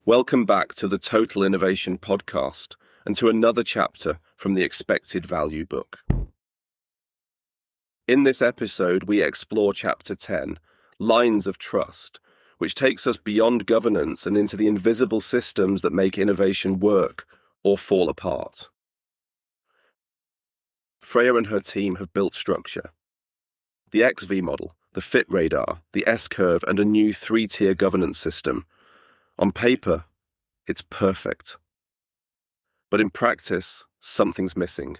Welcome back to the Total Innovation Podcast and to another chapter from the Expected Value book. In this episode, we explore Chapter 10, Lines of Trust, which takes us beyond governance and into the invisible systems that make innovation work or fall apart. Freya and her team have built structure. The XV model, the Fit Radar, the S-curve, and a new 3-tier governance system. On paper, it's perfect. But in practice, something's missing.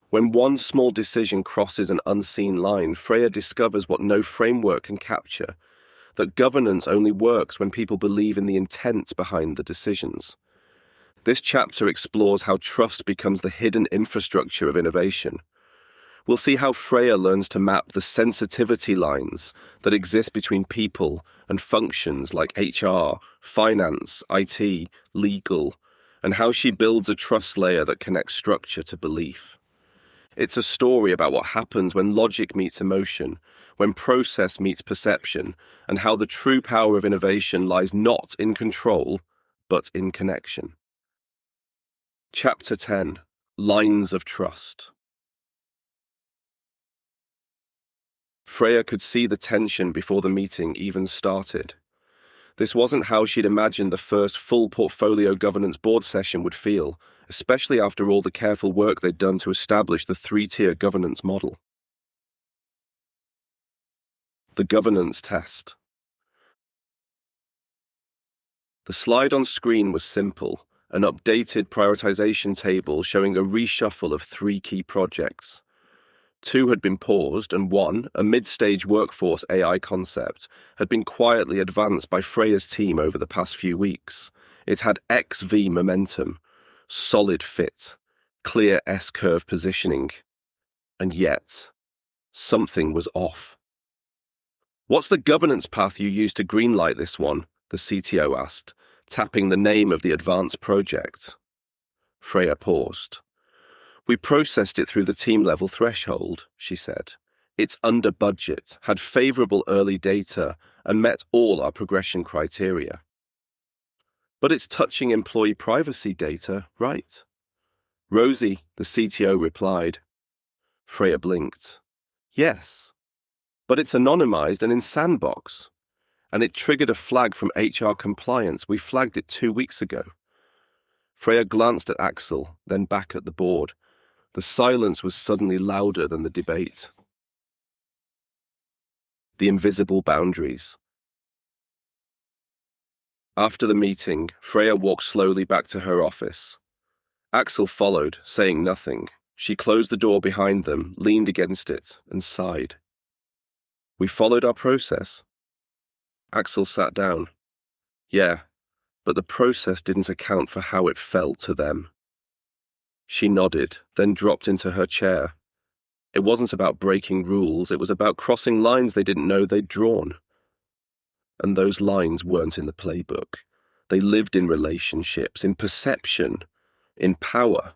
When one small decision crosses an unseen line, Freya discovers what no framework can capture, that governance only works when people believe in the intent behind the decisions. This chapter explores how trust becomes the hidden infrastructure of innovation. We'll see how Freya learns to map the sensitivity lines that exist between people and functions like HR, finance, IT, legal, and how she builds a trust layer that connects structure to belief. It's a story about what happens when logic meets emotion, when process meets perception, and how the true power of innovation lies not in control, but in connection. Chapter 10, Lines of Trust. Freya could see the tension before the meeting even started. This wasn't how she'd imagined the first full portfolio governance board session would feel, especially after all the careful work they'd done to establish the 3-tier governance model. The governance test. The slide on screen was simple, an updated prioritization table showing a reshuffle of 3 key projects. 2 had been paused, and 1, a mid-stage workforce AI concept, had been quietly advanced by Freya's team over the past few weeks. It had XV momentum, solid fit, clear S-curve positioning. And yet, something was off. "What's the governance path you used to greenlight this one?" the CTO asked, tapping the name of the advanced project. Freya paused. "We processed it through the team-level threshold," she said. "It's under budget, had favorable early data, and met all our progression criteria." "But it's touching employee privacy data, right?" Rosie, the CTO, replied. Freya blinked. "Yes, but it's anonymized and in sandbox. And it triggered a flag from HR compliance. We flagged it 2 weeks ago." Freya glanced at Axel, then back at the board. The silence was suddenly louder than the debate. The invisible boundaries. After the meeting, Freya walked slowly back to her office. Axel followed, saying nothing. She closed the door behind them, leaned against it, and sighed. "We followed our process." Axel sat down. "Yeah, but the process didn't account for how it felt to them." She nodded, then dropped into her chair. It wasn't about breaking rules, it was about crossing lines they didn't know they'd drawn. And those lines weren't in the playbook. They lived in relationships, in perception, in power.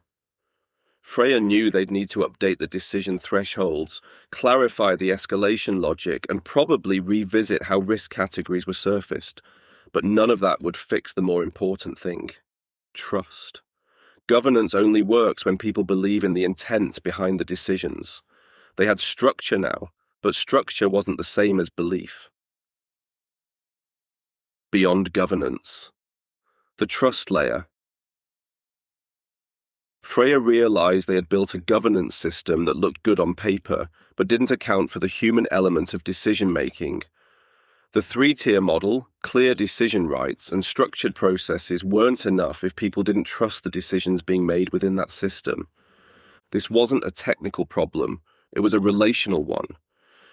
Freya knew they'd need to update the decision thresholds, clarify the escalation logic, and probably revisit how risk categories were surfaced. But none of that would fix the more important thing: trust. Governance only works when people believe in the intent behind the decisions. They had structure now, but structure wasn't the same as belief. Beyond governance. The trust layer. Freya realized they had built a governance system that looked good on paper, but didn't account for the human element of decision-making. The 3-tier model, clear decision rights, and structured processes weren't enough if people didn't trust the decisions being made within that system. This wasn't a technical problem, it was a relational one,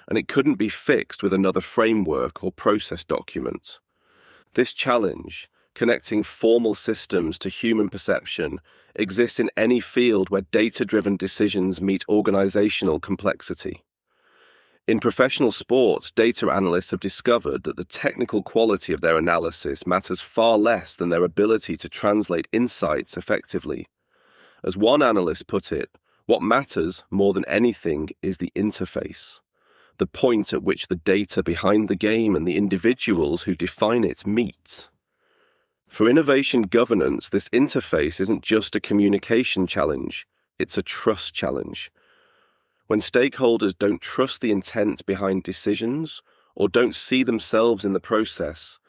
and it couldn't be fixed with another framework or process document. This challenge, connecting formal systems to human perception, exists in any field where data-driven decisions meet organizational complexity. In professional sports, data analysts have discovered that the technical quality of their analysis matters far less than their ability to translate insights effectively. As one analyst put it, what matters more than anything is the interface, the point at which the data behind the game and the individuals who define it meet. For innovation governance, this interface isn't just a communication challenge, it's a trust challenge. When stakeholders don't trust the intent behind decisions or don't see themselves in the process,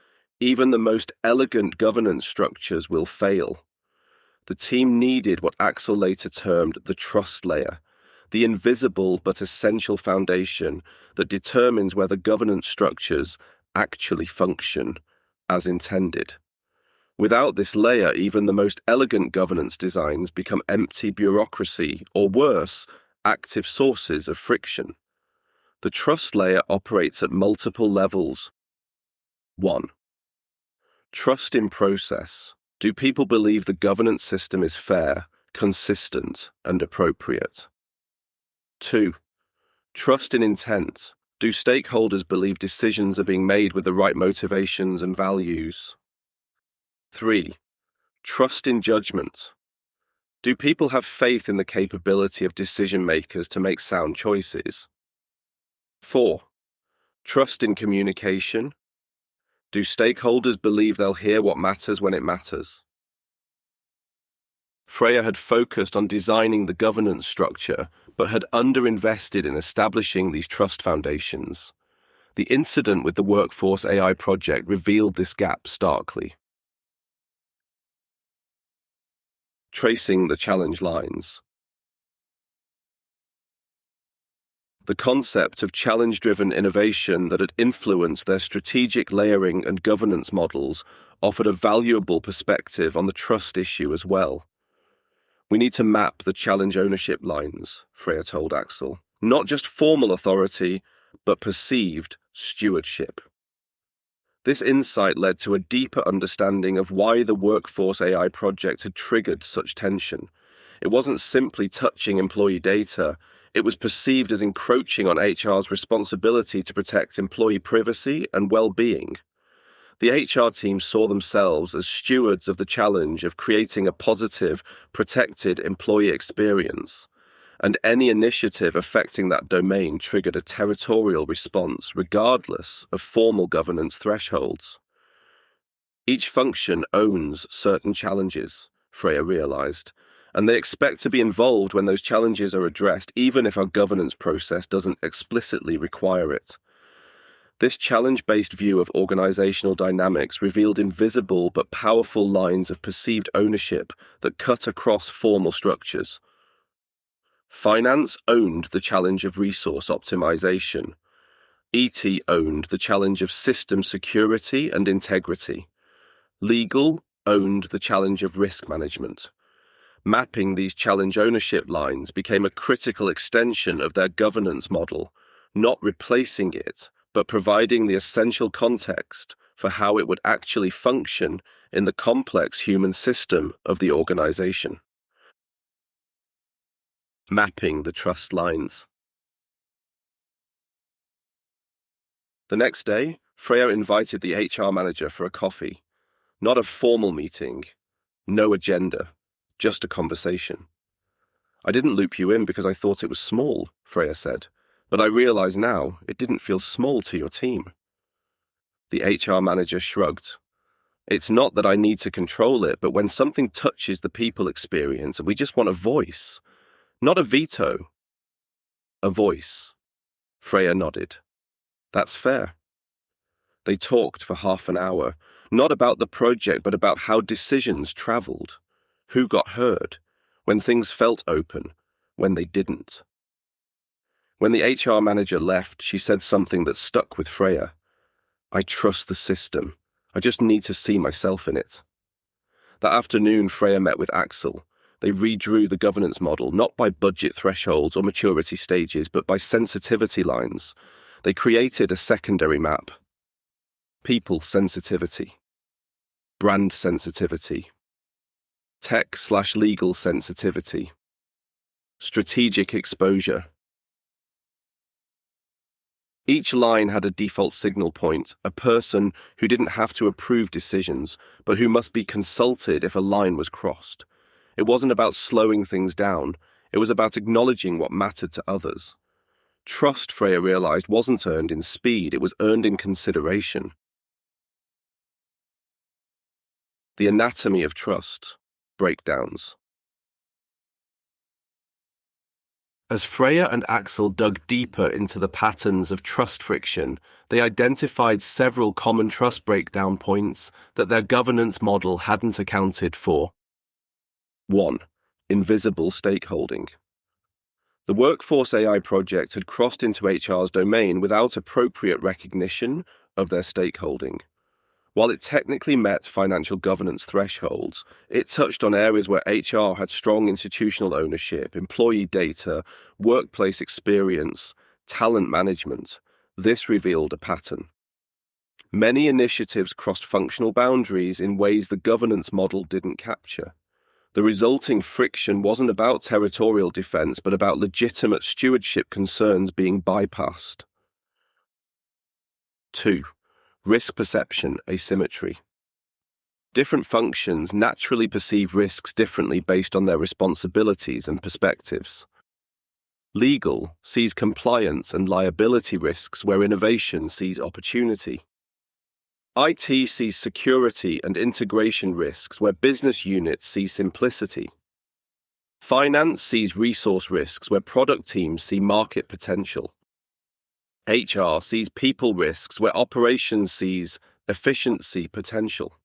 even the most elegant governance structures will fail. The team needed what Axel later termed the trust layer, the invisible but essential foundation that determines whether governance structures actually function as intended. Without this layer, even the most elegant governance designs become empty bureaucracy, or worse, active sources of friction. The trust layer operates at multiple levels. 1. Trust in process. Do people believe the governance system is fair, consistent, and appropriate? 2. Trust in intent. Do stakeholders believe decisions are being made with the right motivations and values? 3. Trust in judgment. Do people have faith in the capability of decision makers to make sound choices? 4. Trust in communication. Do stakeholders believe they'll hear what matters when it matters? Freya had focused on designing the governance structure, but had underinvested in establishing these trust foundations. The incident with the Workforce AI project revealed this gap starkly. Tracing the challenge lines. The concept of challenge-driven innovation that had influenced their strategic layering and governance models offered a valuable perspective on the trust issue as well. We need to map the challenge ownership lines, Freya told Axel. Not just formal authority, but perceived stewardship. This insight led to a deeper understanding of why the Workforce AI project had triggered such tension. It wasn't simply touching employee data, it was perceived as encroaching on HR's responsibility to protect employee privacy and well-being. The HR team saw themselves as stewards of the challenge of creating a positive, protected employee experience, and any initiative affecting that domain triggered a territorial response regardless of formal governance thresholds. Each function owns certain challenges, Freya realized, and they expect to be involved when those challenges are addressed, even if our governance process doesn't explicitly require it. This challenge-based view of organizational dynamics revealed invisible but powerful lines of perceived ownership that cut across formal structures. Finance owned the challenge of resource optimization. ET owned the challenge of system security and integrity. Legal owned the challenge of risk management. Mapping these challenge ownership lines became a critical extension of their governance model, not replacing it, but providing the essential context for how it would actually function in the complex human system of the organization. Mapping the trust lines. The next day, Freya invited the HR manager for a coffee. Not a formal meeting, no agenda, just a conversation. I didn't loop you in because I thought it was small, Freya said, but I realize now it didn't feel small to your team. The HR manager shrugged. It's not that I need to control it, but when something touches the people experience, we just want a voice, not a veto. A voice. Freya nodded. That's fair. They talked for half an hour, not about the project, but about how decisions travelled, who got heard, when things felt open, when they didn't. When the HR manager left, she said something that stuck with Freya. I trust the system. I just need to see myself in it. That afternoon, Freya met with Axel. They redrew the governance model, not by budget thresholds or maturity stages, but by sensitivity lines. They created a secondary map. People sensitivity. Brand sensitivity. Tech/legal sensitivity. Strategic exposure. Each line had a default signal point, a person who didn't have to approve decisions, but who must be consulted if a line was crossed. It wasn't about slowing things down, it was about acknowledging what mattered to others. Trust, Freya realized, wasn't earned in speed, it was earned in consideration. The anatomy of trust. Breakdowns. As Freya and Axel dug deeper into the patterns of trust friction, they identified several common trust breakdown points that their governance model hadn't accounted for. 1. Invisible stakeholding. The Workforce AI project had crossed into HR's domain without appropriate recognition of their stakeholding. While it technically met financial governance thresholds, it touched on areas where HR had strong institutional ownership, employee data, workplace experience, talent management. This revealed a pattern. Many initiatives crossed functional boundaries in ways the governance model didn't capture. The resulting friction wasn't about territorial defense, but about legitimate stewardship concerns being bypassed. 2. Risk perception asymmetry. Different functions naturally perceive risks differently based on their responsibilities and perspectives. Legal sees compliance and liability risks where innovation sees opportunity. IT sees security and integration risks where business units see simplicity. Finance sees resource risks where product teams see market potential. HR sees people risks where operations sees efficiency potential.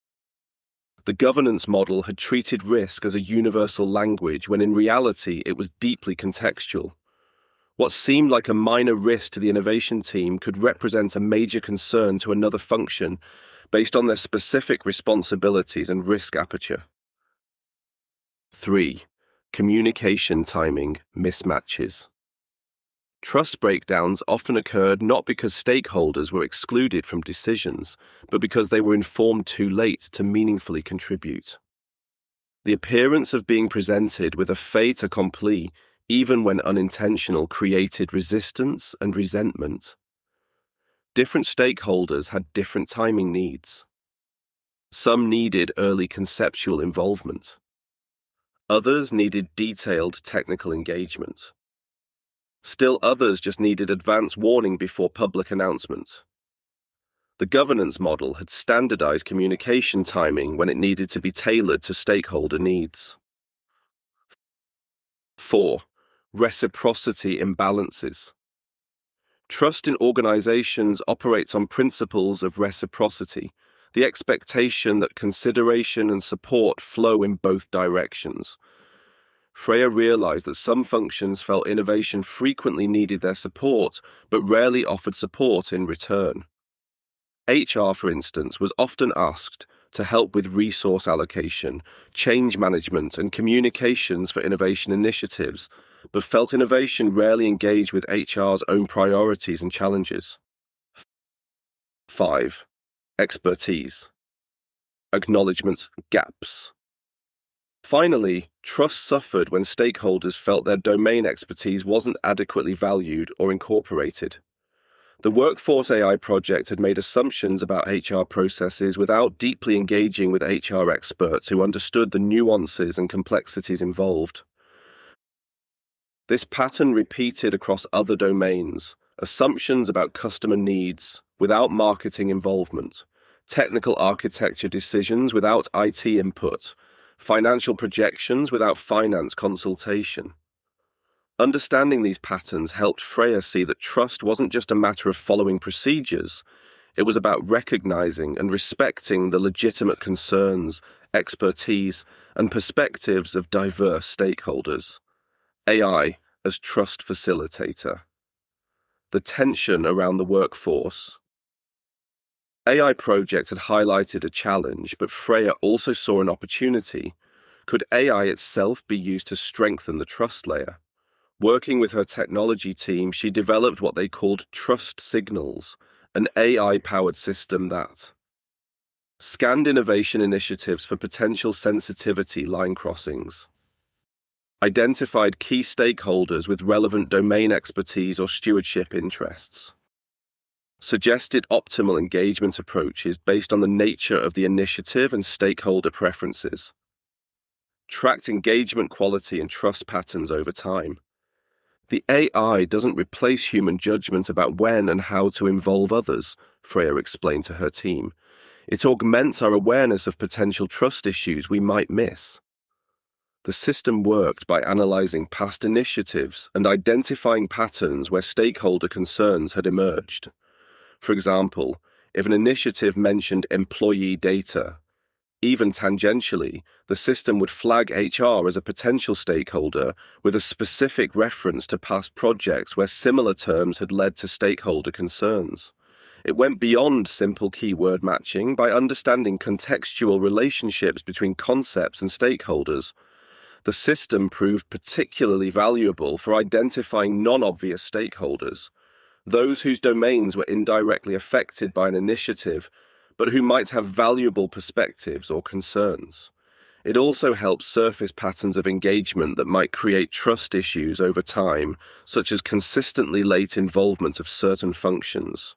The governance model had treated risk as a universal language when in reality it was deeply contextual. What seemed like a minor risk to the innovation team could represent a major concern to another function based on their specific responsibilities and risk aperture. 3. Communication timing mismatches. Trust breakdowns often occurred not because stakeholders were excluded from decisions, but because they were informed too late to meaningfully contribute. The appearance of being presented with a fait accompli, even when unintentional, created resistance and resentment. Different stakeholders had different timing needs. Some needed early conceptual involvement. Others needed detailed technical engagement. Still others just needed advance warning before public announcement. The governance model had standardized communication timing when it needed to be tailored to stakeholder needs. 4. Reciprocity imbalances. Trust in organizations operates on principles of reciprocity, the expectation that consideration and support flow in both directions. Freya realized that some functions felt innovation frequently needed their support, but rarely offered support in return. HR, for instance, was often asked to help with resource allocation, change management, and communications for innovation initiatives, but felt innovation rarely engaged with HR's own priorities and challenges. 5. Expertise. Acknowledgement gaps. Finally, trust suffered when stakeholders felt their domain expertise wasn't adequately valued or incorporated. The Workforce AI project had made assumptions about HR processes without deeply engaging with HR experts who understood the nuances and complexities involved. This pattern repeated across other domains: assumptions about customer needs without marketing involvement, technical architecture decisions without IT input, financial projections without finance consultation. Understanding these patterns helped Freya see that trust wasn't just a matter of following procedures, it was about recognizing and respecting the legitimate concerns, expertise, and perspectives of diverse stakeholders. AI as trust facilitator. The tension around the workforce. AI project had highlighted a challenge, but Freya also saw an opportunity. Could AI itself be used to strengthen the trust layer? Working with her technology team, she developed what they called trust signals, an AI-powered system that scanned innovation initiatives for potential sensitivity line crossings, identified key stakeholders with relevant domain expertise or stewardship interests, suggested optimal engagement approaches based on the nature of the initiative and stakeholder preferences, tracked engagement quality and trust patterns over time. The AI doesn't replace human judgment about when and how to involve others, Freya explained to her team. It augments our awareness of potential trust issues we might miss. The system worked by analyzing past initiatives and identifying patterns where stakeholder concerns had emerged. For example, if an initiative mentioned employee data, even tangentially, the system would flag HR as a potential stakeholder with a specific reference to past projects where similar terms had led to stakeholder concerns. It went beyond simple keyword matching by understanding contextual relationships between concepts and stakeholders. The system proved particularly valuable for identifying non-obvious stakeholders, those whose domains were indirectly affected by an initiative, but who might have valuable perspectives or concerns. It also helps surface patterns of engagement that might create trust issues over time, such as consistently late involvement of certain functions.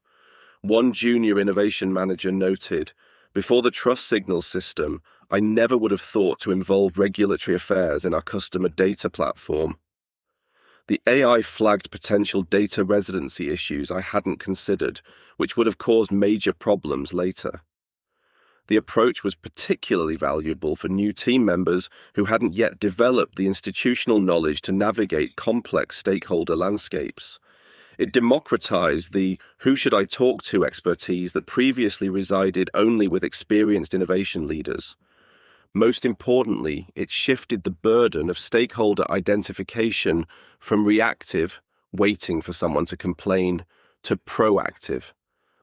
One junior innovation manager noted, "Before the trust signal system, I never would have thought to involve regulatory affairs in our customer data platform. The AI flagged potential data residency issues I hadn't considered, which would have caused major problems later." The approach was particularly valuable for new team members who hadn't yet developed the institutional knowledge to navigate complex stakeholder landscapes. It democratized the "who should I talk to" expertise that previously resided only with experienced innovation leaders. Most importantly, it shifted the burden of stakeholder identification from reactive, waiting for someone to complain, to proactive,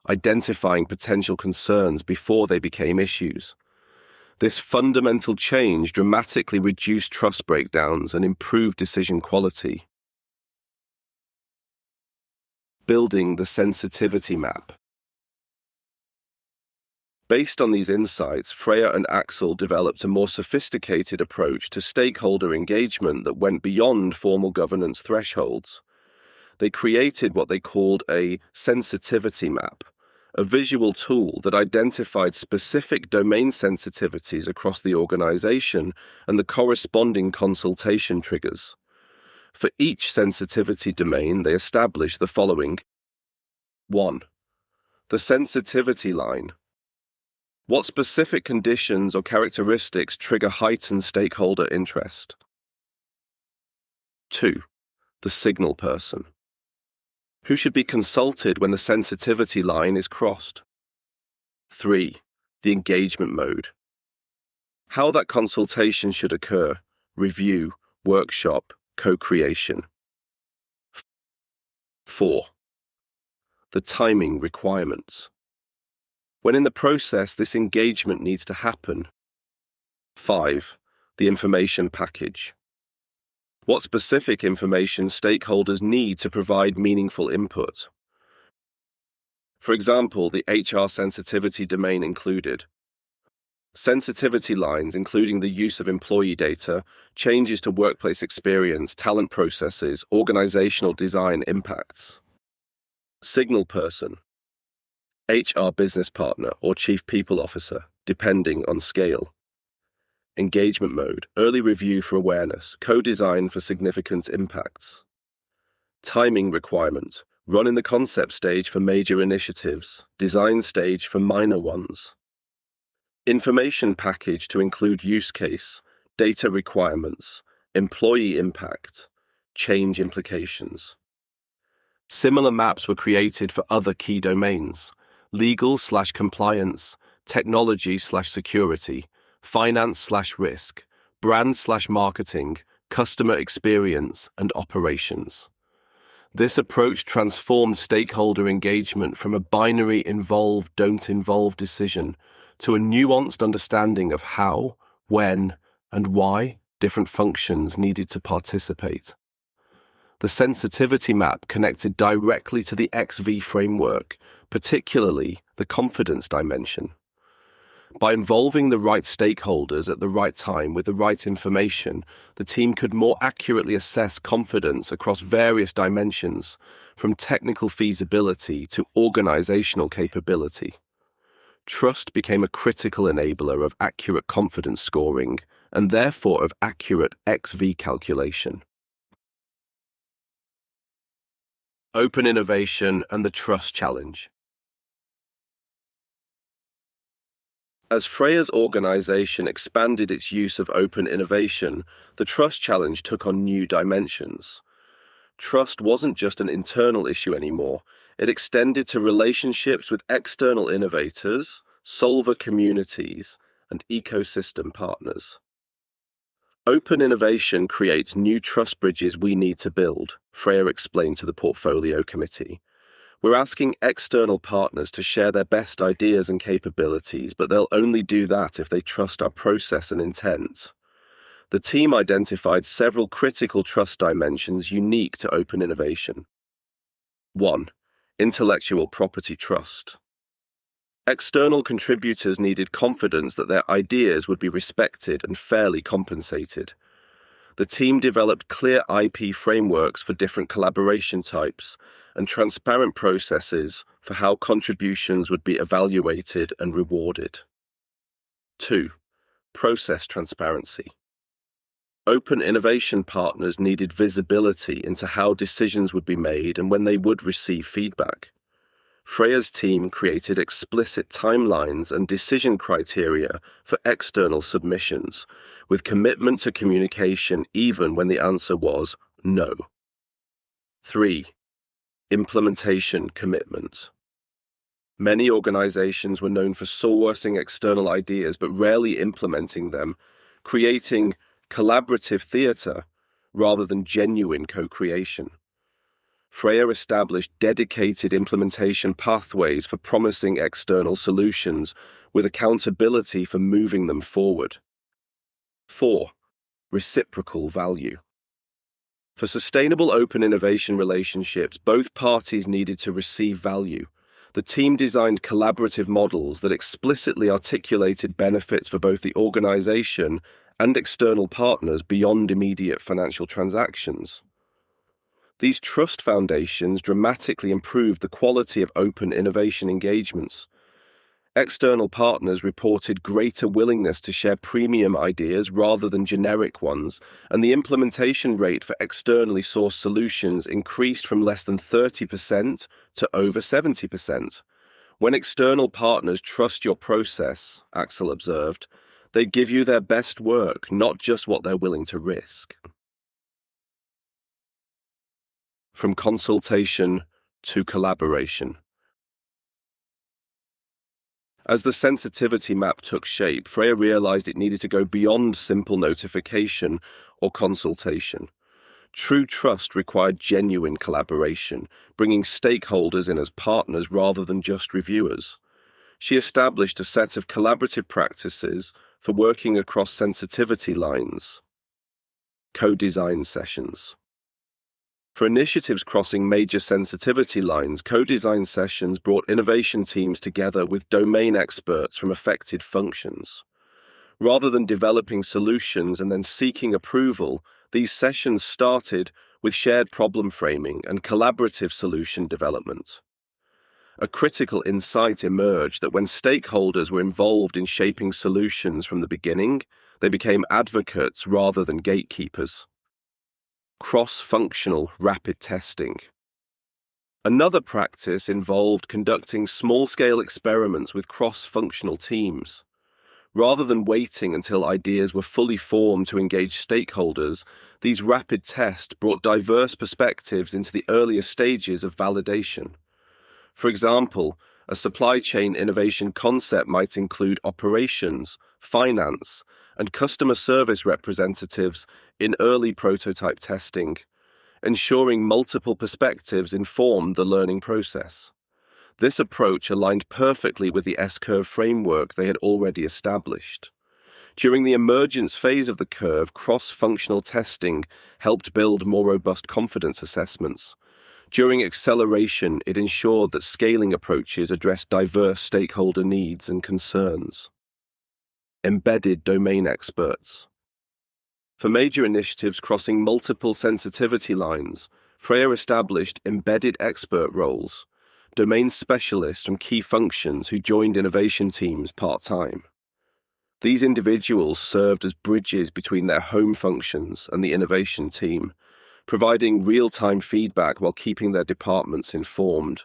identifying potential concerns before they became issues. This fundamental change dramatically reduced trust breakdowns and improved decision quality. Building the sensitivity map. Based on these insights, Freya and Axel developed a more sophisticated approach to stakeholder engagement that went beyond formal governance thresholds. They created what they called a sensitivity map, a visual tool that identified specific domain sensitivities across the organization and the corresponding consultation triggers. For each sensitivity domain, they established the following. 1. The sensitivity line. What specific conditions or characteristics trigger heightened stakeholder interest? 2. The signal person. Who should be consulted when the sensitivity line is crossed? 3. The engagement mode. How that consultation should occur: review, workshop, co-creation. 4. The timing requirements. When in the process this engagement needs to happen. 5. The information package. What specific information stakeholders need to provide meaningful input. For example, the HR sensitivity domain included sensitivity lines including the use of employee data, changes to workplace experience, talent processes, organizational design impacts. Signal person. HR business partner or chief people officer, depending on scale. Engagement mode, early review for awareness, co-design for significant impacts. Timing requirement, run in the concept stage for major initiatives, design stage for minor ones. Information package to include use case, data requirements, employee impact, change implications. Similar maps were created for other key domains: legal/compliance, technology/security, finance/risk, brand/marketing, customer experience, and operations. This approach transformed stakeholder engagement from a binary involve, don't involve decision to a nuanced understanding of how, when, and why different functions needed to participate. The sensitivity map connected directly to the XV framework, particularly the confidence dimension. By involving the right stakeholders at the right time with the right information, the team could more accurately assess confidence across various dimensions, from technical feasibility to organizational capability. Trust became a critical enabler of accurate confidence scoring, and therefore of accurate XV calculation. Open innovation and the trust challenge. As Freya's organization expanded its use of open innovation, the trust challenge took on new dimensions. Trust wasn't just an internal issue anymore, it extended to relationships with external innovators, solver communities, and ecosystem partners. Open innovation creates new trust bridges we need to build, Freya explained to the portfolio committee. We're asking external partners to share their best ideas and capabilities, but they'll only do that if they trust our process and intent. The team identified several critical trust dimensions unique to open innovation. 1. Intellectual property trust. External contributors needed confidence that their ideas would be respected and fairly compensated. The team developed clear IP frameworks for different collaboration types and transparent processes for how contributions would be evaluated and rewarded. 2. Process transparency. Open innovation partners needed visibility into how decisions would be made and when they would receive feedback. Freya's team created explicit timelines and decision criteria for external submissions, with commitment to communication even when the answer was no. 3. Implementation commitment. Many organizations were known for sourcing external ideas but rarely implementing them, creating collaborative theatre rather than genuine co-creation. Freya established dedicated implementation pathways for promising external solutions, with accountability for moving them forward. 4. Reciprocal value. For sustainable open innovation relationships, both parties needed to receive value. The team designed collaborative models that explicitly articulated benefits for both the organization and external partners beyond immediate financial transactions. These trust foundations dramatically improved the quality of open innovation engagements. External partners reported greater willingness to share premium ideas rather than generic ones, and the implementation rate for externally sourced solutions increased from less than 30% to over 70%. When external partners trust your process, Axel observed, they give you their best work, not just what they're willing to risk. From consultation to collaboration. As the sensitivity map took shape, Freya realized it needed to go beyond simple notification or consultation. True trust required genuine collaboration, bringing stakeholders in as partners rather than just reviewers. She established a set of collaborative practices for working across sensitivity lines. Co-design sessions. For initiatives crossing major sensitivity lines, co-design sessions brought innovation teams together with domain experts from affected functions. Rather than developing solutions and then seeking approval, these sessions started with shared problem framing and collaborative solution development. A critical insight emerged that when stakeholders were involved in shaping solutions from the beginning, they became advocates rather than gatekeepers. Cross-functional rapid testing. Another practice involved conducting small-scale experiments with cross-functional teams. Rather than waiting until ideas were fully formed to engage stakeholders, these rapid tests brought diverse perspectives into the earlier stages of validation. For example, a supply chain innovation concept might include operations, finance, and customer service representatives in early prototype testing, ensuring multiple perspectives informed the learning process. This approach aligned perfectly with the S-curve framework they had already established. During the emergence phase of the curve, cross-functional testing helped build more robust confidence assessments. During acceleration, it ensured that scaling approaches addressed diverse stakeholder needs and concerns. Embedded domain experts. For major initiatives crossing multiple sensitivity lines, Freya established embedded expert roles, domain specialists from key functions who joined innovation teams part-time. These individuals served as bridges between their home functions and the innovation team, providing real-time feedback while keeping their departments informed.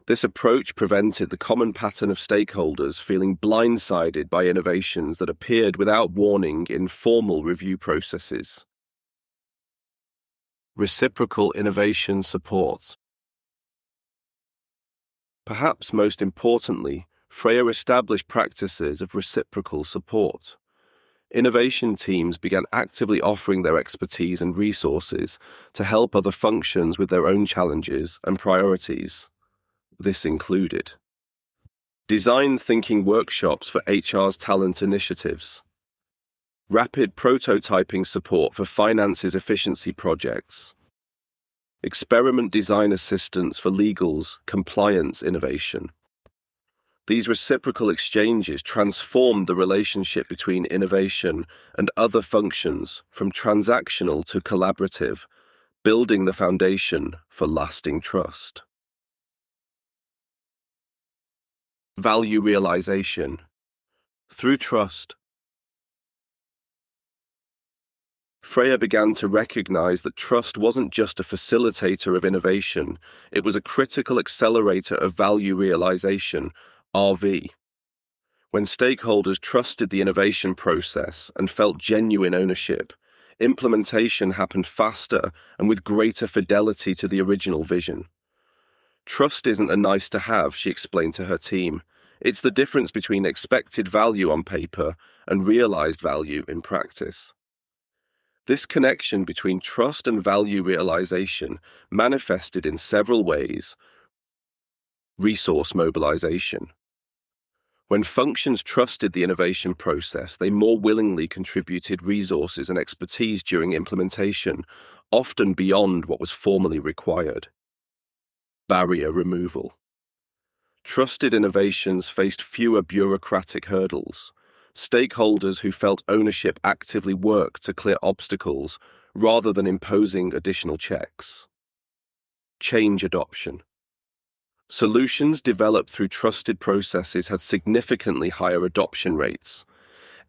This approach prevented the common pattern of stakeholders feeling blindsided by innovations that appeared without warning in formal review processes. Reciprocal innovation support. Perhaps most importantly, Freya established practices of reciprocal support. Innovation teams began actively offering their expertise and resources to help other functions with their own challenges and priorities. This included design thinking workshops for HR's talent initiatives, rapid prototyping support for finances efficiency projects, experiment design assistance for legal's compliance innovation. These reciprocal exchanges transformed the relationship between innovation and other functions from transactional to collaborative, building the foundation for lasting trust. Value realization. Through trust, Freya began to recognize that trust wasn't just a facilitator of innovation, it was a critical accelerator of value realization, RV. When stakeholders trusted the innovation process and felt genuine ownership, implementation happened faster and with greater fidelity to the original vision. Trust isn't a nice to have, she explained to her team. It's the difference between expected value on paper and realized value in practice. This connection between trust and value realization manifested in several ways. Resource mobilization. When functions trusted the innovation process, they more willingly contributed resources and expertise during implementation, often beyond what was formally required. Barrier removal. Trusted innovations faced fewer bureaucratic hurdles. Stakeholders who felt ownership actively worked to clear obstacles rather than imposing additional checks. Change adoption. Solutions developed through trusted processes had significantly higher adoption rates.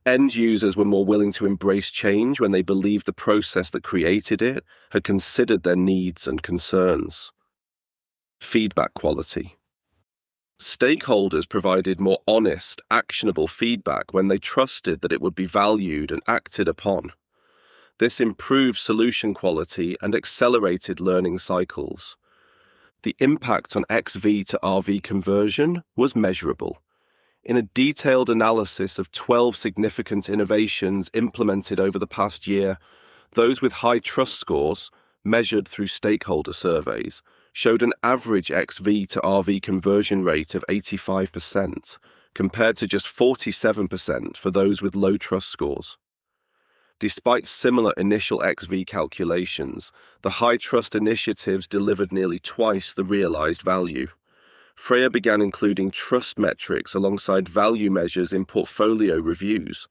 End users were more willing to embrace change when they believed the process that created it had considered their needs and concerns. Feedback quality. Stakeholders provided more honest, actionable feedback when they trusted that it would be valued and acted upon. This improved solution quality and accelerated learning cycles. The impact on XV to RV conversion was measurable. In a detailed analysis of 12 significant innovations implemented over the past year, those with high trust scores, measured through stakeholder surveys, showed an average XV to RV conversion rate of 85%, compared to just 47% for those with low trust scores. Despite similar initial XV calculations, the high-trust initiatives delivered nearly twice the realized value. Freya began including trust metrics alongside value measures in portfolio reviews.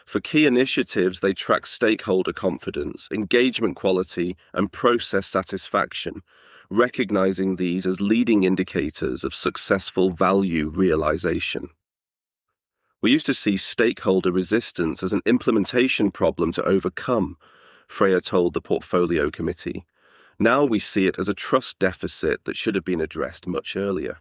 For key initiatives, they tracked stakeholder confidence, engagement quality, and process satisfaction, recognizing these as leading indicators of successful value realization. We used to see stakeholder resistance as an implementation problem to overcome, Freya told the portfolio committee. Now we see it as a trust deficit that should have been addressed much earlier.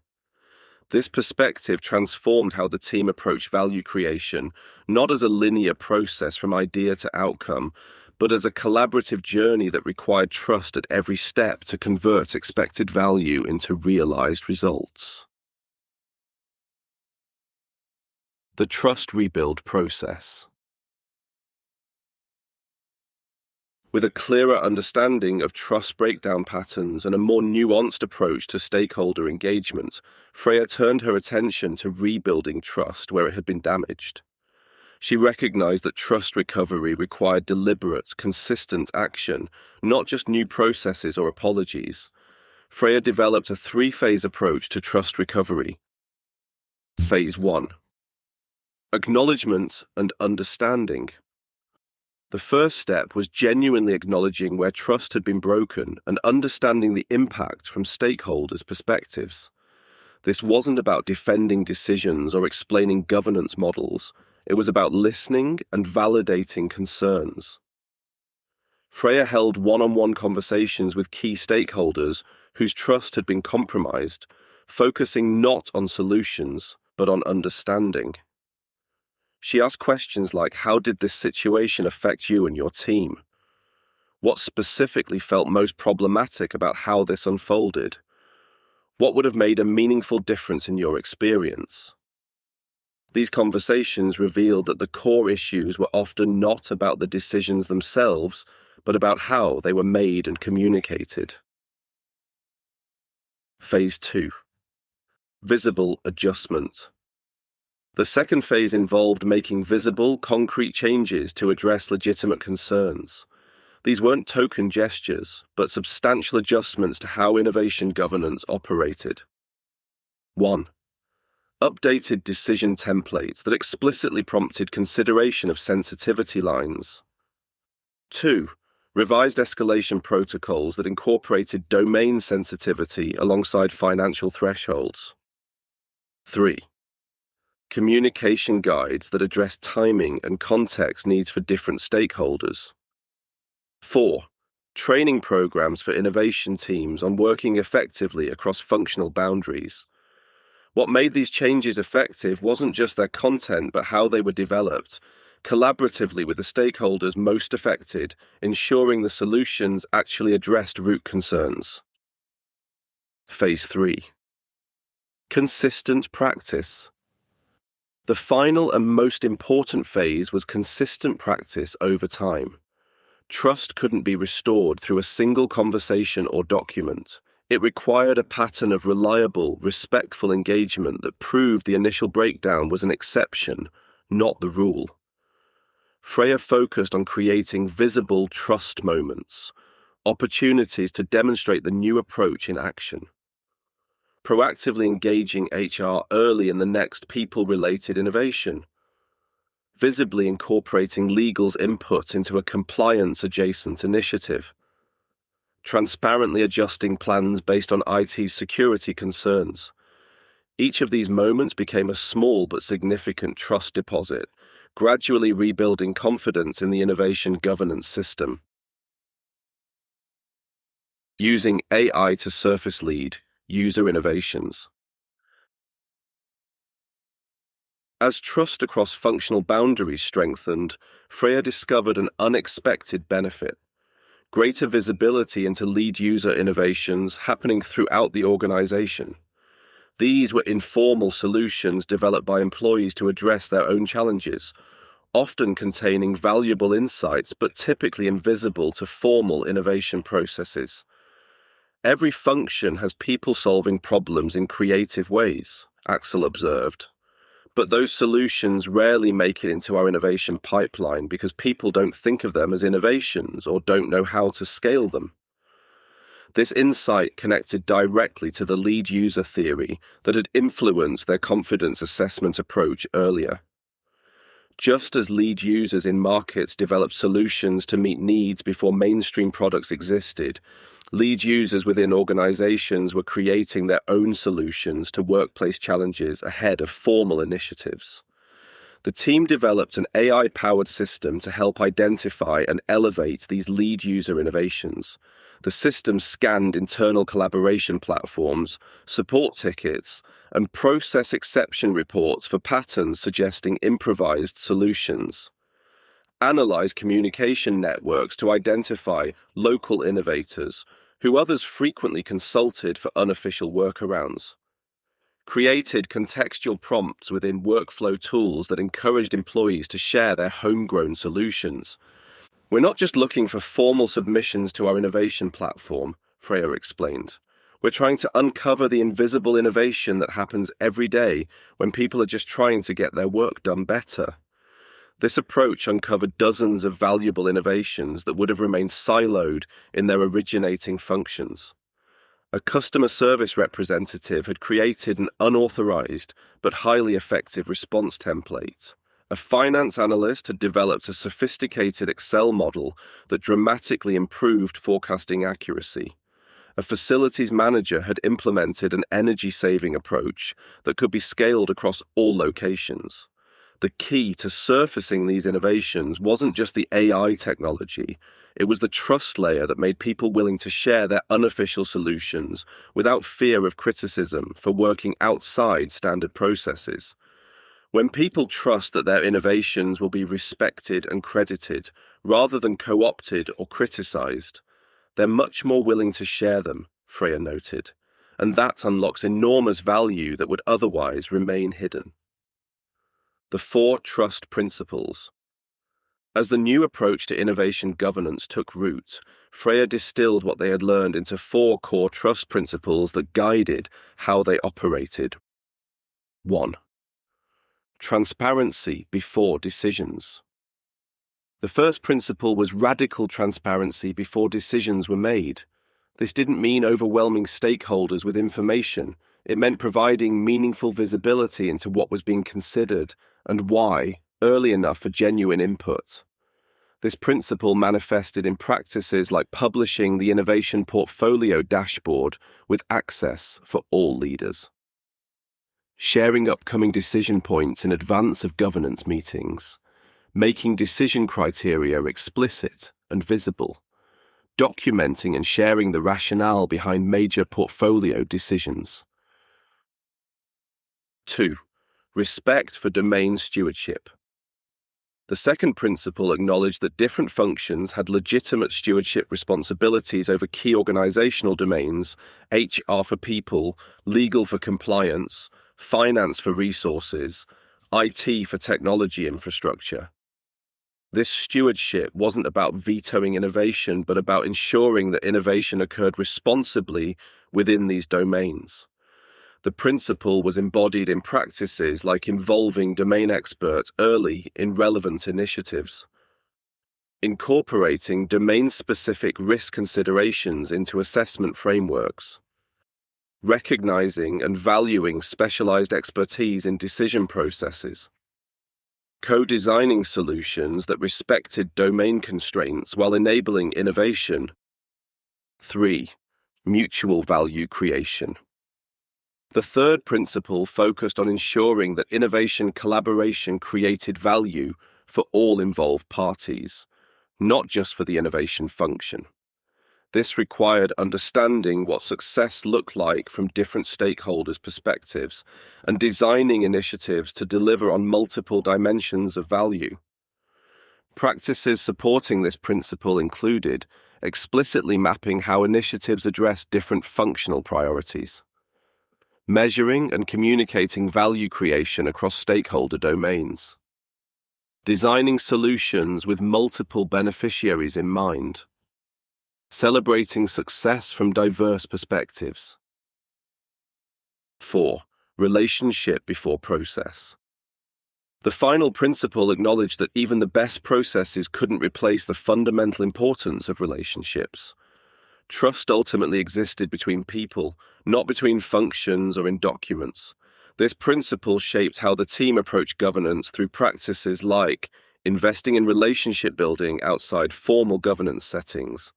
This perspective transformed how the team approached value creation, not as a linear process from idea to outcome, but as a collaborative journey that required trust at every step to convert expected value into realized results. The trust rebuild process. With a clearer understanding of trust breakdown patterns and a more nuanced approach to stakeholder engagement, Freya turned her attention to rebuilding trust where it had been damaged. She recognized that trust recovery required deliberate, consistent action, not just new processes or apologies. Freya developed a three-phase approach to trust recovery. Phase 1. Acknowledgement and understanding. The first step was genuinely acknowledging where trust had been broken and understanding the impact from stakeholders' perspectives. This wasn't about defending decisions or explaining governance models. It was about listening and validating concerns. Freya held one-on-one conversations with key stakeholders whose trust had been compromised, focusing not on solutions, but on understanding. She asked questions like, how did this situation affect you and your team? What specifically felt most problematic about how this unfolded? What would have made a meaningful difference in your experience? These conversations revealed that the core issues were often not about the decisions themselves, but about how they were made and communicated. Phase 2. Visible adjustment. The second phase involved making visible, concrete changes to address legitimate concerns. These weren't token gestures, but substantial adjustments to how innovation governance operated. 1. Updated decision templates that explicitly prompted consideration of sensitivity lines. 2. Revised escalation protocols that incorporated domain sensitivity alongside financial thresholds. 3. Communication guides that address timing and context needs for different stakeholders. 4. Training programs for innovation teams on working effectively across functional boundaries. What made these changes effective wasn't just their content, but how they were developed, collaboratively with the stakeholders most affected, ensuring the solutions actually addressed root concerns. Phase 3. Consistent practice. The final and most important phase was consistent practice over time. Trust couldn't be restored through a single conversation or document. It required a pattern of reliable, respectful engagement that proved the initial breakdown was an exception, not the rule. Freya focused on creating visible trust moments, opportunities to demonstrate the new approach in action. Proactively engaging HR early in the next people-related innovation. Visibly incorporating legal's input into a compliance-adjacent initiative. Transparently adjusting plans based on IT security concerns. Each of these moments became a small but significant trust deposit, gradually rebuilding confidence in the innovation governance system. Using AI to surface lead user innovations. As trust across functional boundaries strengthened, Freya discovered an unexpected benefit. Greater visibility into lead user innovations happening throughout the organization. These were informal solutions developed by employees to address their own challenges, often containing valuable insights but typically invisible to formal innovation processes. Every function has people solving problems in creative ways, Axel observed. But those solutions rarely make it into our innovation pipeline because people don't think of them as innovations or don't know how to scale them. This insight connected directly to the lead user theory that had influenced their confidence assessment approach earlier. Just as lead users in markets developed solutions to meet needs before mainstream products existed, lead users within organizations were creating their own solutions to workplace challenges ahead of formal initiatives. The team developed an AI-powered system to help identify and elevate these lead user innovations. The system scanned internal collaboration platforms, support tickets, and process exception reports for patterns suggesting improvised solutions. Analyze communication networks to identify local innovators, who others frequently consulted for unofficial workarounds. Created contextual prompts within workflow tools that encouraged employees to share their homegrown solutions. We're not just looking for formal submissions to our innovation platform, Freya explained. We're trying to uncover the invisible innovation that happens every day when people are just trying to get their work done better. This approach uncovered dozens of valuable innovations that would have remained siloed in their originating functions. A customer service representative had created an unauthorized but highly effective response template. A finance analyst had developed a sophisticated Excel model that dramatically improved forecasting accuracy. A facilities manager had implemented an energy-saving approach that could be scaled across all locations. The key to surfacing these innovations wasn't just the AI technology, it was the trust layer that made people willing to share their unofficial solutions without fear of criticism for working outside standard processes. When people trust that their innovations will be respected and credited, rather than co-opted or criticized, they're much more willing to share them, Freya noted, and that unlocks enormous value that would otherwise remain hidden. The 4 trust principles. As the new approach to innovation governance took root, Freya distilled what they had learned into 4 core trust principles that guided how they operated. 1. Transparency before decisions. The first principle was radical transparency before decisions were made. This didn't mean overwhelming stakeholders with information. It meant providing meaningful visibility into what was being considered and why, early enough for genuine input. This principle manifested in practices like publishing the Innovation Portfolio Dashboard with access for all leaders. Sharing upcoming decision points in advance of governance meetings. Making decision criteria explicit and visible. Documenting and sharing the rationale behind major portfolio decisions. 2. Respect for domain stewardship. The second principle acknowledged that different functions had legitimate stewardship responsibilities over key organizational domains: HR for people, legal for compliance, finance for resources, IT for technology infrastructure. This stewardship wasn't about vetoing innovation, but about ensuring that innovation occurred responsibly within these domains. The principle was embodied in practices like involving domain experts early in relevant initiatives, incorporating domain-specific risk considerations into assessment frameworks, recognizing and valuing specialized expertise in decision processes, co-designing solutions that respected domain constraints while enabling innovation. 3. Mutual value creation. The third principle focused on ensuring that innovation collaboration created value for all involved parties, not just for the innovation function. This required understanding what success looked like from different stakeholders' perspectives and designing initiatives to deliver on multiple dimensions of value. Practices supporting this principle included explicitly mapping how initiatives address different functional priorities, measuring and communicating value creation across stakeholder domains, designing solutions with multiple beneficiaries in mind, celebrating success from diverse perspectives. 4. Relationship before process. The final principle acknowledged that even the best processes couldn't replace the fundamental importance of relationships. Trust ultimately existed between people, not between functions or in documents. This principle shaped how the team approached governance through practices like investing in relationship building outside formal governance settings,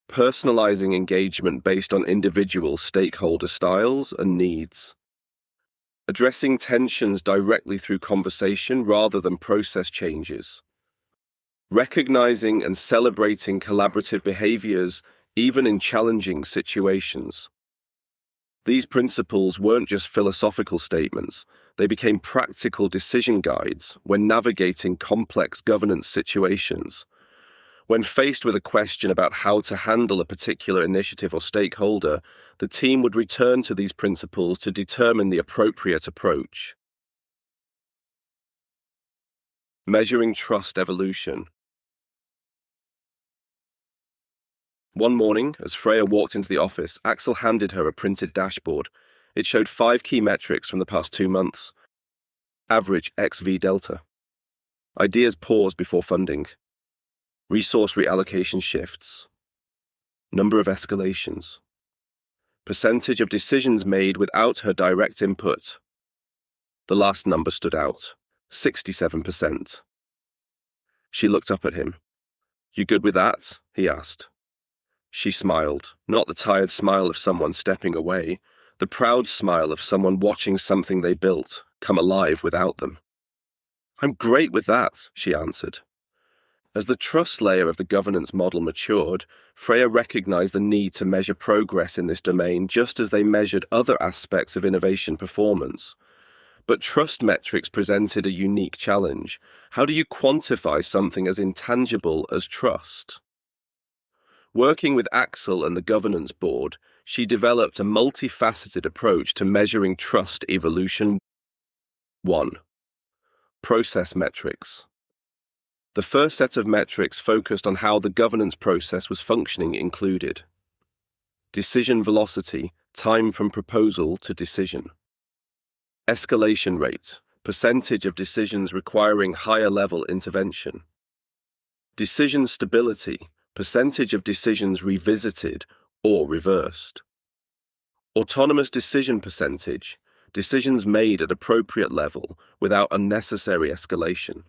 personalizing engagement based on individual stakeholder styles and needs, addressing tensions directly through conversation rather than process changes, recognizing and celebrating collaborative behaviors even in challenging situations. These principles weren't just philosophical statements, they became practical decision guides when navigating complex governance situations. When faced with a question about how to handle a particular initiative or stakeholder, the team would return to these principles to determine the appropriate approach. Measuring trust evolution. One morning, as Freya walked into the office, Axel handed her a printed dashboard. It showed 5 key metrics from the past 2 months. Average XV delta. Ideas paused before funding. Resource reallocation shifts. Number of escalations. Percentage of decisions made without her direct input. The last number stood out. 67%. She looked up at him. "You good with that?" he asked. She smiled, not the tired smile of someone stepping away, the proud smile of someone watching something they built come alive without them. I'm great with that, she answered. As the trust layer of the governance model matured, Freya recognized the need to measure progress in this domain just as they measured other aspects of innovation performance. But trust metrics presented a unique challenge. How do you quantify something as intangible as trust? Working with Axel and the governance board, she developed a multifaceted approach to measuring trust evolution. 1. Process metrics. The first set of metrics focused on how the governance process was functioning included decision velocity, time from proposal to decision; escalation rate, percentage of decisions requiring higher level intervention; decision stability, percentage of decisions revisited or reversed; autonomous decision percentage, decisions made at appropriate level without unnecessary escalation.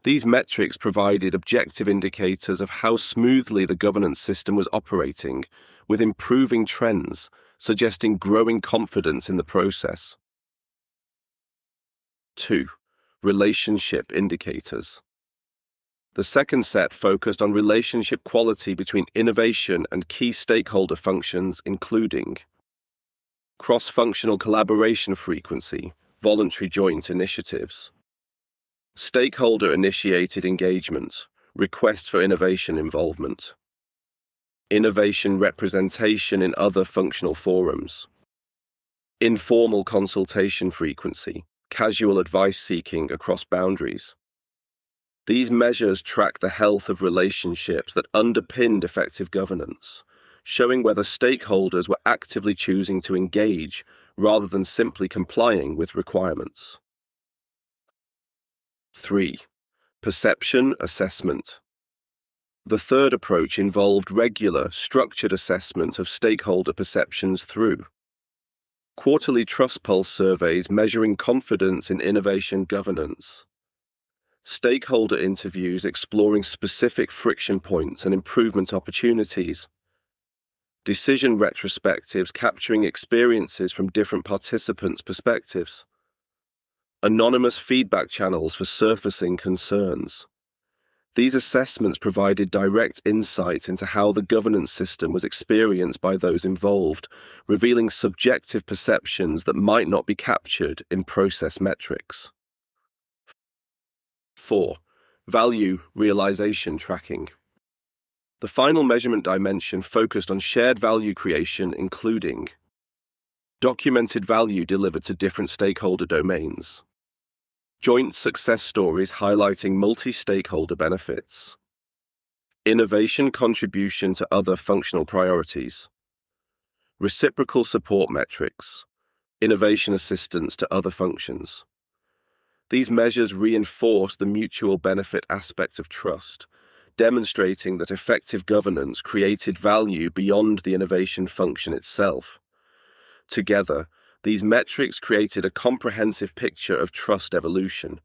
These metrics provided objective indicators of how smoothly the governance system was operating, with improving trends, suggesting growing confidence in the process. 2. Relationship indicators. The second set focused on relationship quality between innovation and key stakeholder functions, including cross-functional collaboration frequency, voluntary joint initiatives; stakeholder-initiated engagement, requests for innovation involvement; innovation representation in other functional forums; informal consultation frequency, casual advice seeking across boundaries. These measures track the health of relationships that underpinned effective governance, showing whether stakeholders were actively choosing to engage rather than simply complying with requirements. 3. Perception assessment. The third approach involved regular, structured assessment of stakeholder perceptions through quarterly trust pulse surveys measuring confidence in innovation governance; stakeholder interviews exploring specific friction points and improvement opportunities; decision retrospectives capturing experiences from different participants' perspectives; anonymous feedback channels for surfacing concerns. These assessments provided direct insight into how the governance system was experienced by those involved, revealing subjective perceptions that might not be captured in process metrics. 4. Value realization tracking. The final measurement dimension focused on shared value creation, including documented value delivered to different stakeholder domains; joint success stories highlighting multi-stakeholder benefits; innovation contribution to other functional priorities; reciprocal support metrics; innovation assistance to other functions. These measures reinforce the mutual benefit aspect of trust, demonstrating that effective governance created value beyond the innovation function itself. Together, these metrics created a comprehensive picture of trust evolution.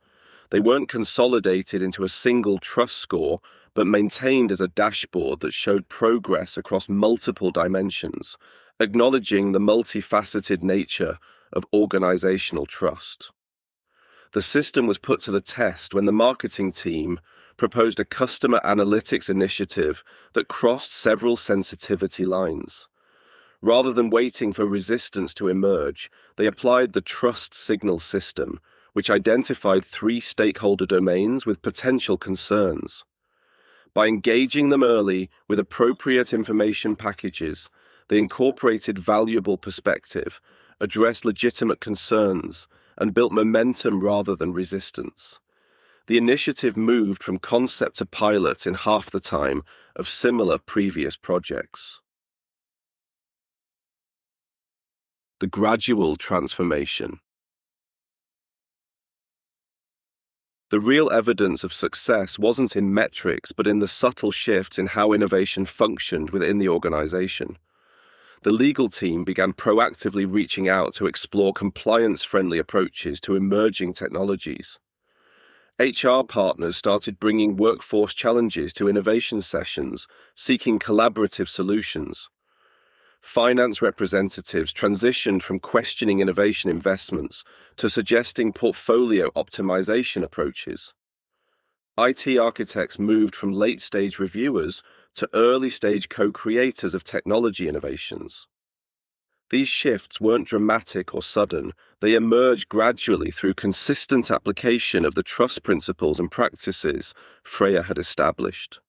They weren't consolidated into a single trust score, but maintained as a dashboard that showed progress across multiple dimensions, acknowledging the multifaceted nature of organizational trust. The system was put to the test when the marketing team proposed a customer analytics initiative that crossed several sensitivity lines. Rather than waiting for resistance to emerge, they applied the trust signal system, which identified 3 stakeholder domains with potential concerns. By engaging them early with appropriate information packages, they incorporated valuable perspective, addressed legitimate concerns, and built momentum rather than resistance. The initiative moved from concept to pilot in half the time of similar previous projects. The gradual transformation. The real evidence of success wasn't in metrics, but in the subtle shifts in how innovation functioned within the organization. The legal team began proactively reaching out to explore compliance-friendly approaches to emerging technologies. HR partners started bringing workforce challenges to innovation sessions, seeking collaborative solutions. Finance representatives transitioned from questioning innovation investments to suggesting portfolio optimization approaches. IT architects moved from late-stage reviewers to early-stage co-creators of technology innovations. These shifts weren't dramatic or sudden. They emerged gradually through consistent application of the trust principles and practices Freya had established.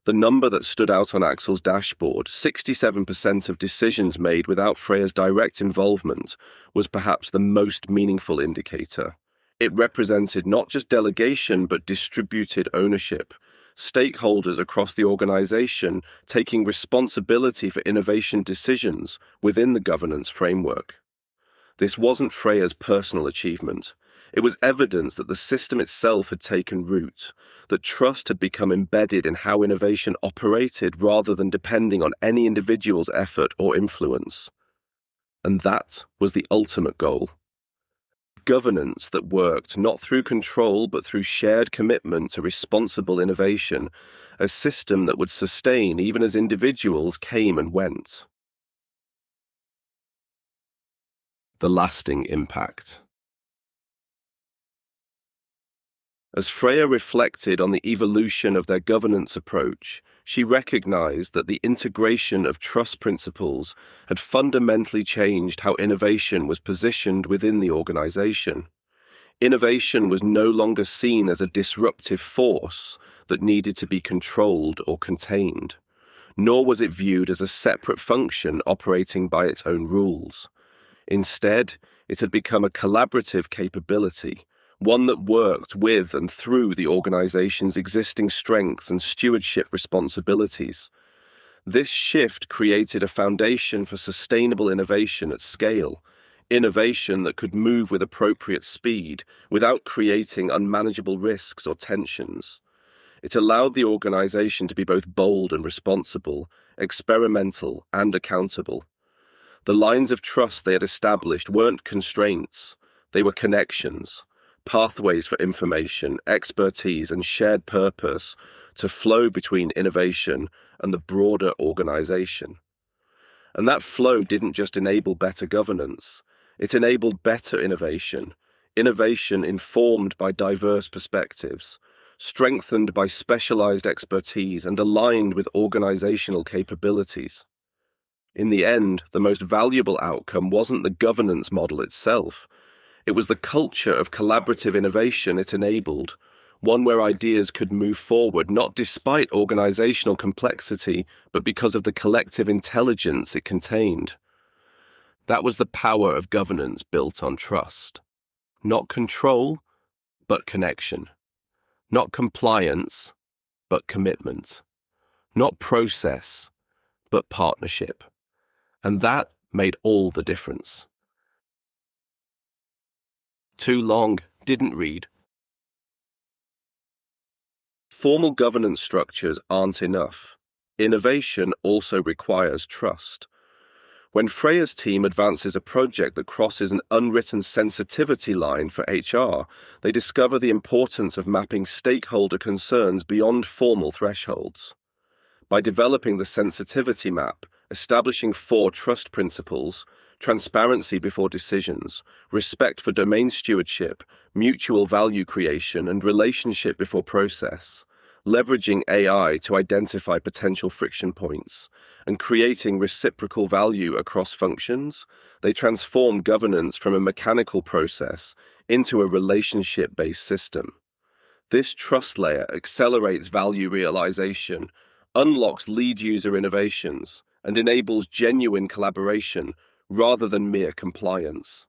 The number that stood out on Axel's dashboard, 67% of decisions made without Freya's direct involvement, was perhaps the most meaningful indicator. It represented not just delegation but distributed ownership, stakeholders across the organization taking responsibility for innovation decisions within the governance framework. This wasn't Freya's personal achievement. It was evidence that the system itself had taken root, that trust had become embedded in how innovation operated rather than depending on any individual's effort or influence. And that was the ultimate goal. Governance that worked not through control but through shared commitment to responsible innovation, a system that would sustain even as individuals came and went. The lasting impact. As Freya reflected on the evolution of their governance approach, she recognized that the integration of trust principles had fundamentally changed how innovation was positioned within the organization. Innovation was no longer seen as a disruptive force that needed to be controlled or contained, nor was it viewed as a separate function operating by its own rules. Instead, it had become a collaborative capability, one that worked with and through the organization's existing strengths and stewardship responsibilities. This shift created a foundation for sustainable innovation at scale, innovation that could move with appropriate speed without creating unmanageable risks or tensions. It allowed the organization to be both bold and responsible, experimental and accountable. The lines of trust they had established weren't constraints, they were connections, pathways for information, expertise, and shared purpose to flow between innovation and the broader organization. And that flow didn't just enable better governance, it enabled better innovation, innovation informed by diverse perspectives, strengthened by specialized expertise, and aligned with organizational capabilities. In the end, the most valuable outcome wasn't the governance model itself. It was the culture of collaborative innovation it enabled, one where ideas could move forward not despite organizational complexity, but because of the collective intelligence it contained. That was the power of governance built on trust. Not control, but connection. Not compliance, but commitment. Not process, but partnership. And that made all the difference. Too long, didn't read. Formal governance structures aren't enough. Innovation also requires trust. When Freya's team advances a project that crosses an unwritten sensitivity line for HR, they discover the importance of mapping stakeholder concerns beyond formal thresholds. By developing the sensitivity map, establishing 4 trust principles, transparency before decisions, respect for domain stewardship, mutual value creation, and relationship before process, leveraging AI to identify potential friction points, and creating reciprocal value across functions, they transform governance from a mechanical process into a relationship-based system. This trust layer accelerates value realization, unlocks lead user innovations, and enables genuine collaboration rather than mere compliance.